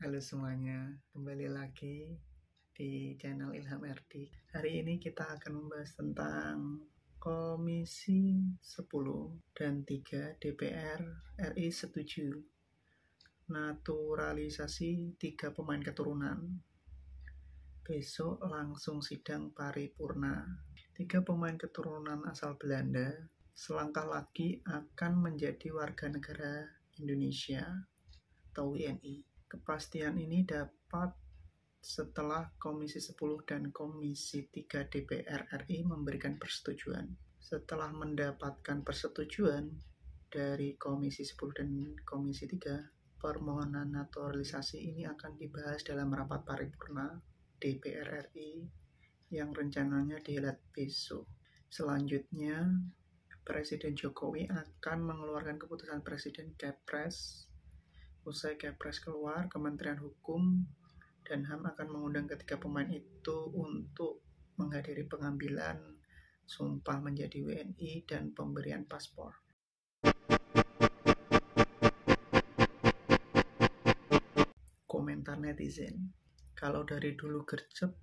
Halo semuanya, kembali lagi di channel Ilham RD. Hari ini kita akan membahas tentang Komisi 10 dan 3 DPR RI setuju naturalisasi 3 pemain keturunan. Besok langsung sidang paripurna. 3 pemain keturunan asal Belanda selangkah lagi akan menjadi warga negara Indonesia atau WNI. Kepastian ini dapat setelah Komisi 10 dan Komisi 3 DPR RI memberikan persetujuan. Setelah mendapatkan persetujuan dari Komisi 10 dan Komisi 3, permohonan naturalisasi ini akan dibahas dalam rapat paripurna DPR RI yang rencananya dihelat besok. Selanjutnya, Presiden Jokowi akan mengeluarkan keputusan Presiden Kepres. Usai Kepres keluar, Kementerian Hukum dan HAM akan mengundang ketiga pemain itu untuk menghadiri pengambilan sumpah menjadi WNI dan pemberian paspor. Komentar netizen, kalau dari dulu gercep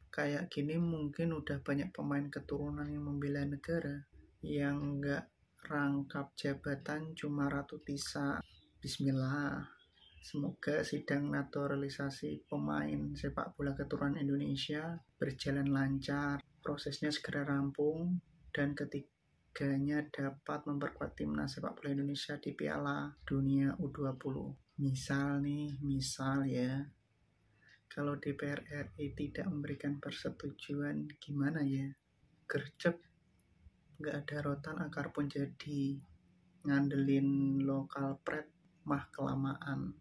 kayak gini mungkin udah banyak pemain keturunan yang membela negara, yang nggak rangkap jabatan cuma Ratu Tisa. Bismillah, semoga sidang naturalisasi pemain sepak bola keturunan Indonesia berjalan lancar, prosesnya segera rampung, dan ketiganya dapat memperkuat timnas sepak bola Indonesia di Piala Dunia U20. Misal ya, kalau DPR RI tidak memberikan persetujuan, gimana ya? Gercep, nggak ada rotan akar pun jadi, ngandelin lokal pret mah kelamaan.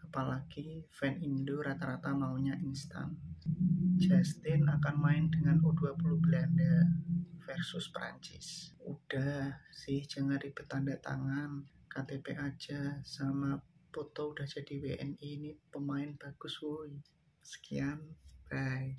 Apalagi fan Indo rata-rata maunya instan. Justin akan main dengan U20 Belanda versus Prancis. Udah sih, jangan ribet tanda tangan, KTP aja sama foto udah jadi WNI. Ini pemain bagus woi. Sekian, bye.